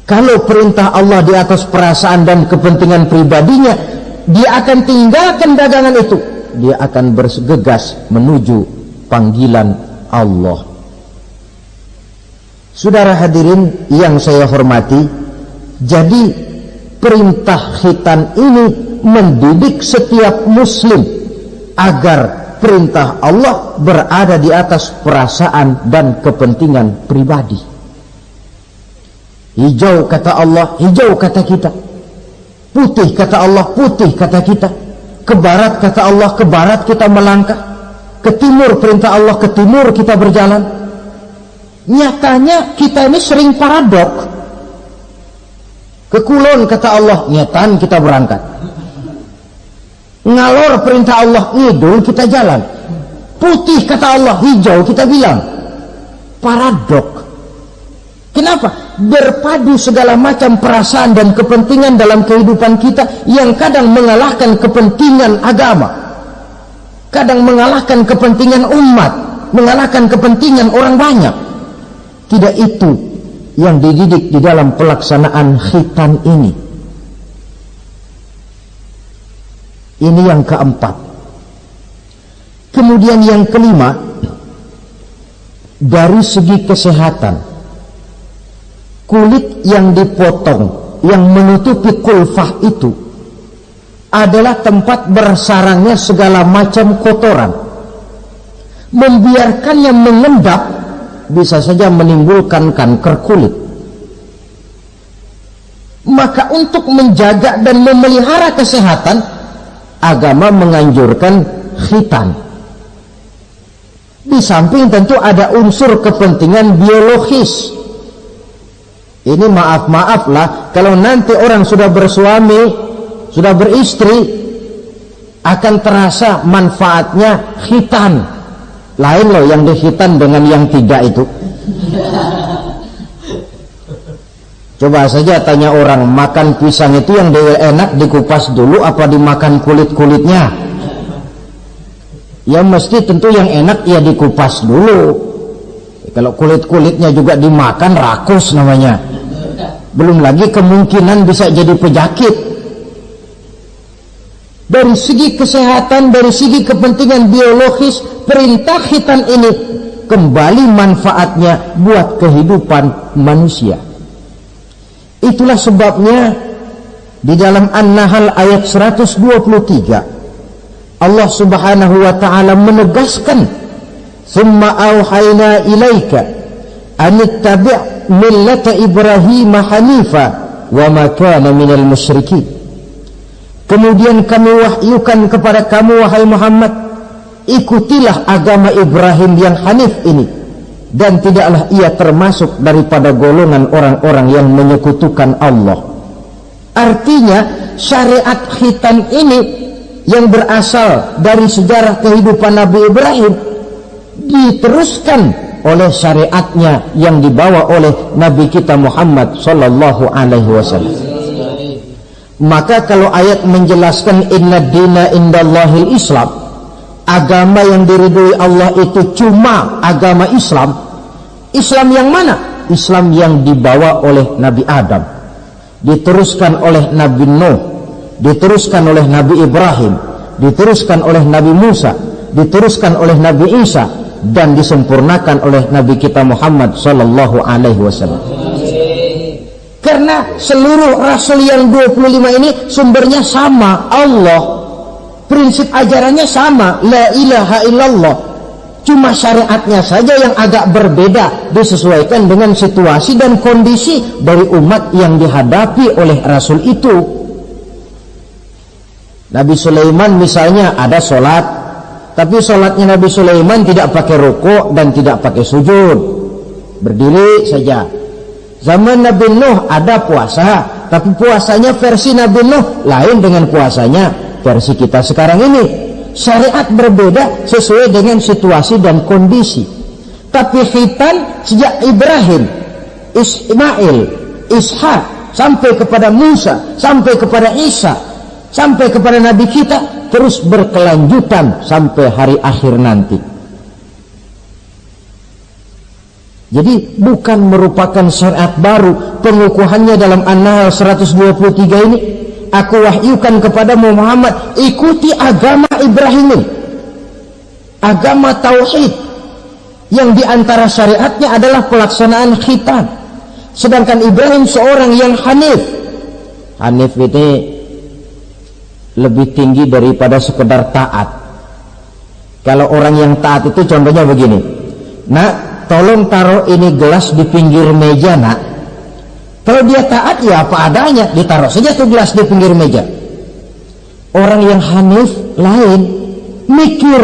Kalau perintah Allah di atas perasaan dan kepentingan pribadinya, dia akan tinggalkan dagangan itu, dia akan bergegas menuju panggilan Allah. Saudara hadirin yang saya hormati, jadi perintah khitan ini mendidik setiap muslim agar perintah Allah berada di atas perasaan dan kepentingan pribadi. Hijau kata Allah, hijau kata kita. Putih kata Allah, putih kata kita. Ke barat kata Allah, ke barat kita melangkah. Ke timur perintah Allah, ke timur kita berjalan. Nyatanya kita ini sering paradok. Ke kulon kata Allah, nyetan kita berangkat. Ngalor perintah Allah, ngidul kita jalan. Putih kata Allah, hijau kita bilang. Paradok. Kenapa? Berpadu segala macam perasaan dan kepentingan dalam kehidupan kita, yang kadang mengalahkan kepentingan agama, kadang mengalahkan kepentingan umat, mengalahkan kepentingan orang banyak. Tidak itu yang dididik di dalam pelaksanaan khitan ini. Ini yang keempat. Kemudian yang kelima, dari segi kesehatan, kulit yang dipotong, yang menutupi kulfah itu adalah tempat bersarangnya segala macam kotoran. Membiarkannya mengendap bisa saja menimbulkan kanker kulit. Maka untuk menjaga dan memelihara kesehatan, agama menganjurkan khitan. Di samping tentu ada unsur kepentingan biologis. Ini maaf-maaf lah, kalau nanti orang sudah bersuami, sudah beristri, akan terasa manfaatnya khitan. Lain loh yang dikhitan dengan yang tidak itu. Coba saja tanya orang, makan pisang itu yang enak dikupas dulu apa dimakan kulit-kulitnya? Ya mesti tentu yang enak ya dikupas dulu. Kalau kulit-kulitnya juga dimakan, rakus namanya. Belum lagi kemungkinan bisa jadi penyakit. Dari segi kesehatan, dari segi kepentingan biologis, perintah khitan ini kembali manfaatnya buat kehidupan manusia. Itulah sebabnya di dalam An-Nahl ayat 123 Allah Subhanahu wa taala menegaskan, "Tsumma auhayna ilaika an ittabi' millata Ibrahim hanifa wa ma kana minal musyrikin." Kemudian kami wahyukan kepada kamu wahai Muhammad, ikutilah agama Ibrahim yang hanif ini, dan tidaklah ia termasuk daripada golongan orang-orang yang menyekutukan Allah. Artinya syariat khitan ini yang berasal dari sejarah kehidupan Nabi Ibrahim diteruskan oleh syariatnya yang dibawa oleh Nabi kita Muhammad sallallahu alaihi wasallam. Maka kalau ayat menjelaskan inna dina indallahil Islam, agama yang diridhoi Allah itu cuma agama Islam. Islam yang mana? Islam yang dibawa oleh Nabi Adam, diteruskan oleh Nabi Nuh, diteruskan oleh Nabi Ibrahim, diteruskan oleh Nabi Musa, diteruskan oleh Nabi Isa, dan disempurnakan oleh Nabi kita Muhammad sallallahu alaihi wasallam. Karena seluruh rasul yang 25 ini sumbernya sama, Allah. Prinsip ajarannya sama, la ilaha illallah. Cuma syariatnya saja yang agak berbeda, disesuaikan dengan situasi dan kondisi dari umat yang dihadapi oleh rasul itu. Nabi Sulaiman misalnya ada sholat, tapi sholatnya Nabi Sulaiman tidak pakai rukuk dan tidak pakai sujud, berdiri saja. Zaman Nabi Nuh ada puasa, tapi puasanya versi Nabi Nuh lain dengan puasanya versi kita sekarang ini. Syariat berbeda sesuai dengan situasi dan kondisi. Tapi khitan sejak Ibrahim, Ismail, Ishak, sampai kepada Musa, sampai kepada Isa, sampai kepada Nabi kita, terus berkelanjutan sampai hari akhir nanti. Jadi bukan merupakan syariat baru. Pengukuhannya dalam An-Nahl 123 ini, aku wahyukan kepadamu Muhammad, ikuti agama Ibrahim, agama tauhid, yang diantara syariatnya adalah pelaksanaan khitan. Sedangkan Ibrahim seorang yang hanif. Hanif ini lebih tinggi daripada sekedar taat. Kalau orang yang taat itu contohnya begini, nak, tolong taruh ini gelas di pinggir meja, nak. Kalau dia taat ya apa adanya, ditaruh saja tuh gelas di pinggir meja. Orang yang hanif lain, mikir.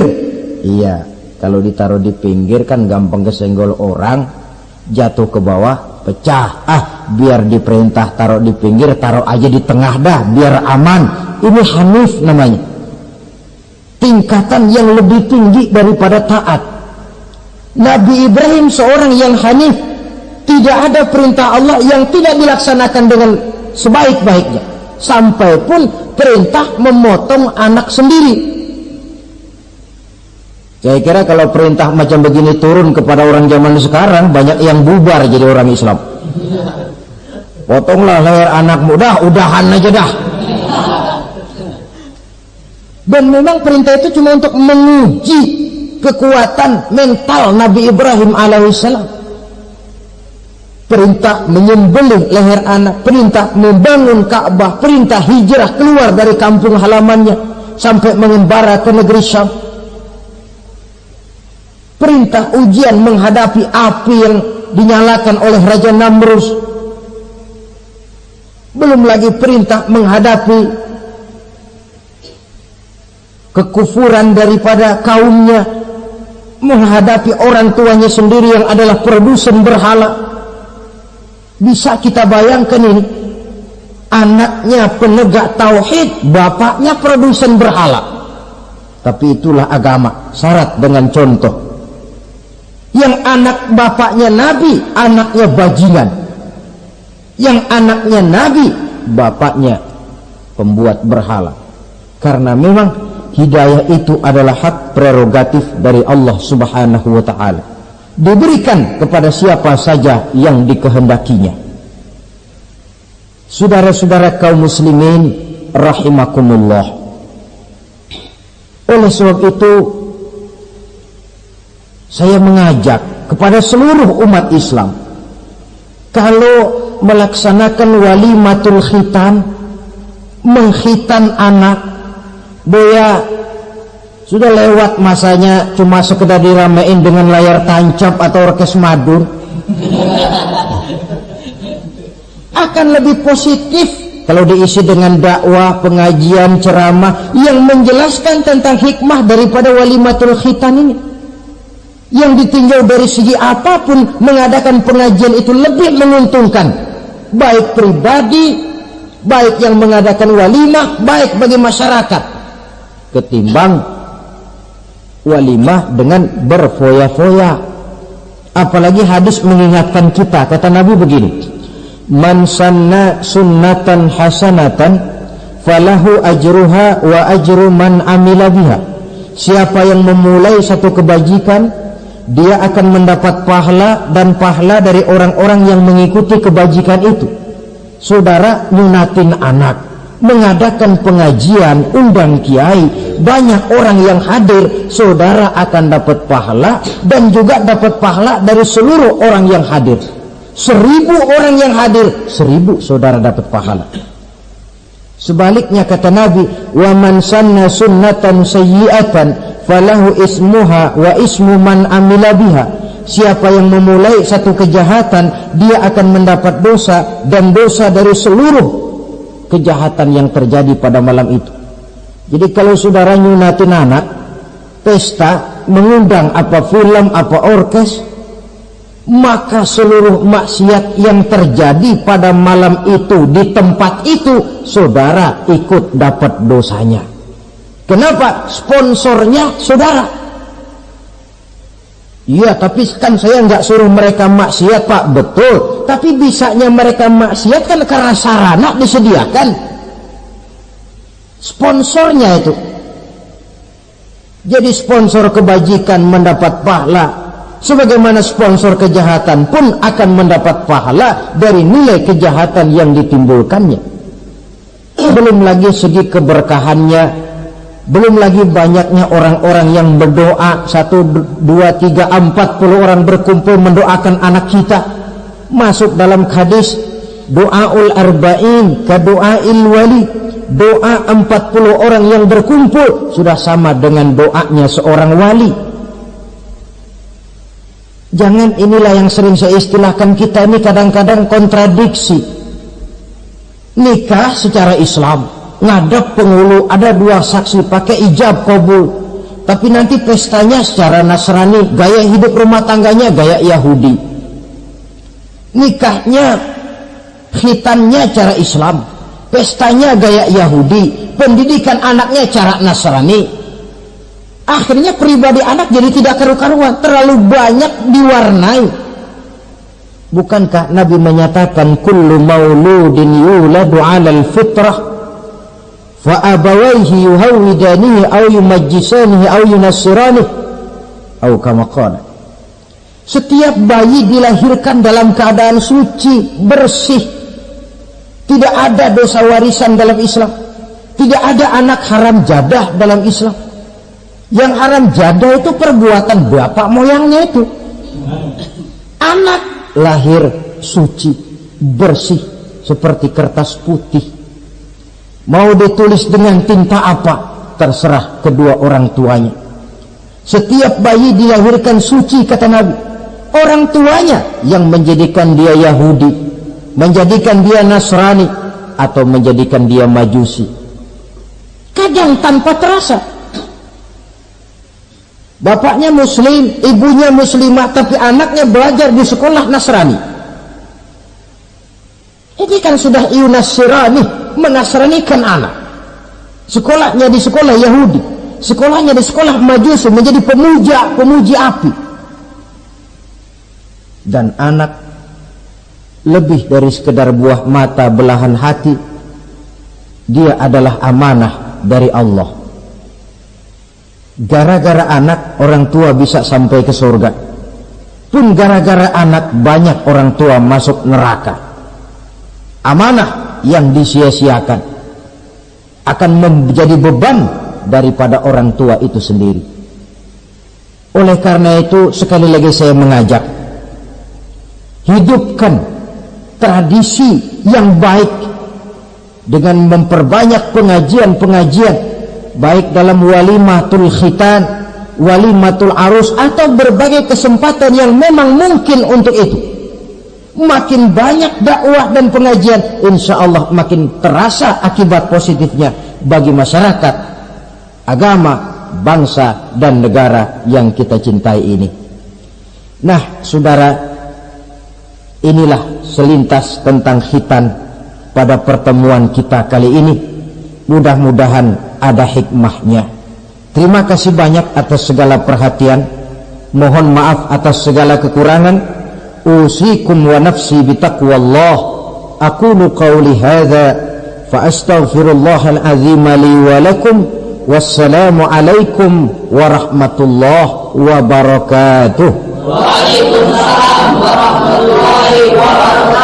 Iya, kalau ditaruh di pinggir kan gampang kesenggol orang, jatuh ke bawah, pecah. Biar diperintah taruh di pinggir, taruh aja di tengah dah, biar aman. Ini hanif namanya. Tingkatan yang lebih tinggi daripada taat. Nabi Ibrahim seorang yang hanif. Tidak ada perintah Allah yang tidak dilaksanakan dengan sebaik-baiknya. Sampai pun perintah memotong anak sendiri. Saya kira kalau perintah macam begini turun kepada orang zaman sekarang, banyak yang bubar jadi orang Islam. Potonglah leher anakmu, udahan aja dah. Dan memang perintah itu cuma untuk menguji kekuatan mental Nabi Ibrahim alaihissalam. Perintah menyembelih leher anak, perintah membangun Ka'bah, perintah hijrah keluar dari kampung halamannya sampai mengembara ke negeri Syam, perintah ujian menghadapi api yang dinyalakan oleh Raja Namrus, belum lagi perintah menghadapi kekufuran daripada kaumnya, menghadapi orang tuanya sendiri yang adalah produsen berhala. Bisa kita bayangkan ini, anaknya penegak tauhid, bapaknya produsen berhala. Tapi itulah agama, syarat dengan contoh. Yang anak bapaknya nabi, anaknya bajingan. Yang anaknya nabi, bapaknya pembuat berhala. Karena memang hidayah itu adalah hak prerogatif dari Allah Subhanahu wa ta'ala, diberikan kepada siapa saja yang dikehendakinya. Saudara-saudara kaum muslimin rahimakumullah, oleh sebab itu saya mengajak kepada seluruh umat Islam, kalau melaksanakan walimatul khitan, mengkhitan anak, boya sudah lewat masanya cuma sekedar diramein dengan layar tancap atau orkes madur. Akan lebih positif kalau diisi dengan dakwah, pengajian, ceramah yang menjelaskan tentang hikmah daripada walimatul khitan ini, yang ditinjau dari segi apapun. Mengadakan pengajian itu lebih menguntungkan, baik pribadi, baik yang mengadakan walimah, baik bagi masyarakat, ketimbang walimah dengan berfoya-foya. Apalagi hadis mengingatkan kita, kata Nabi begini, man sanna sunnatan hasanatan falahu ajruha wa ajru man amila biha. Siapa yang memulai satu kebajikan, dia akan mendapat pahala dan pahala dari orang-orang yang mengikuti kebajikan itu. Saudara, nyunatin anak, mengadakan pengajian, undang kiai, banyak orang yang hadir, saudara akan dapat pahala dan juga dapat pahala dari seluruh orang yang hadir. 1000 orang yang hadir, 1000 saudara dapat pahala. Sebaliknya kata Nabi, wa man sanna sunnatan sayyi'atan falahu ismuha wa ismu man amila biha. Siapa yang memulai satu kejahatan, dia akan mendapat dosa dan dosa dari seluruh kejahatan yang terjadi pada malam itu. Jadi kalau saudara nyunatin anak, pesta, mengundang apa film, apa orkes, maka seluruh maksiat yang terjadi pada malam itu di tempat itu, saudara ikut dapat dosanya. Kenapa? Sponsornya saudara. Iya, tapi kan saya nggak suruh mereka maksiat, Pak. Betul, tapi bisanya mereka maksiat kan karena sarana disediakan. Sponsornya itu. Jadi sponsor kebajikan mendapat pahala, sebagaimana sponsor kejahatan pun akan mendapat pahala dari nilai kejahatan yang ditimbulkannya. Belum lagi segi keberkahannya, belum lagi banyaknya orang-orang yang berdoa, 1, 2, 3, 40 orang berkumpul mendoakan anak kita. Masuk dalam hadis doaul arba'in ka doail wali, doa 40 orang yang berkumpul sudah sama dengan doanya seorang wali. Jangan, inilah yang sering saya istilahkan, kita ini kadang-kadang kontradiksi. Nikah secara Islam, ngadap penghulu, ada 2 saksi, pakai ijab kabul, tapi nanti pestanya secara Nasrani, gaya hidup rumah tangganya gaya Yahudi. Nikahnya, khitannya cara Islam, pestanya gaya Yahudi, pendidikan anaknya cara Nasrani. Akhirnya pribadi anak jadi tidak karu-karuan, terlalu banyak diwarnai. Bukankah Nabi menyatakan kullu mauludin yuladu 'alal fitrah fa abawaihi yuhawidanihi aw yumajjisanihi aw yunassiranihi atau kama qala. Setiap bayi dilahirkan dalam keadaan suci, bersih, tidak ada dosa warisan dalam Islam, tidak ada anak haram jadah dalam Islam. Yang haram jadah itu perbuatan bapak moyangnya itu. Anak lahir suci, bersih, seperti kertas putih. Mau ditulis dengan tinta apa, terserah kedua orang tuanya. Setiap bayi dilahirkan suci, kata Nabi. Orang tuanya yang menjadikan dia Yahudi, menjadikan dia Nasrani, atau menjadikan dia Majusi. Kadang tanpa terasa. Bapaknya muslim, ibunya muslimah, tapi anaknya belajar di sekolah Nasrani. Ini kan sudah yunassirani, menasranikan anak. Sekolahnya di sekolah Yahudi, sekolahnya di sekolah Majusi, menjadi pemuji api. Dan anak lebih dari sekedar buah mata belahan hati, dia adalah amanah dari Allah. Gara-gara anak, orang tua bisa sampai ke surga. Pun gara-gara anak, banyak orang tua masuk neraka. Amanah yang disia-siakan akan menjadi beban daripada orang tua itu sendiri. Oleh karena itu, sekali lagi saya mengajak, hidupkan tradisi yang baik dengan memperbanyak pengajian-pengajian, baik dalam walimatul khitan, walimatul arus, atau berbagai kesempatan yang memang mungkin untuk itu. Makin banyak dakwah dan pengajian, insya Allah makin terasa akibat positifnya bagi masyarakat, agama, bangsa, dan negara yang kita cintai ini. Nah, saudara, inilah selintas tentang khitan pada pertemuan kita kali ini. Mudah-mudahan ada hikmahnya. Terima kasih banyak atas segala perhatian. Mohon maaf atas segala kekurangan. Usikum wa nafsi bitaqwallah. Aqulu qawli hadza fa astaghfirullahal azim li wa lakum. Wassalamu alaikum warahmatullahi wabarakatuh. Waalaikumsalam warahmatullahi wabarakatuh.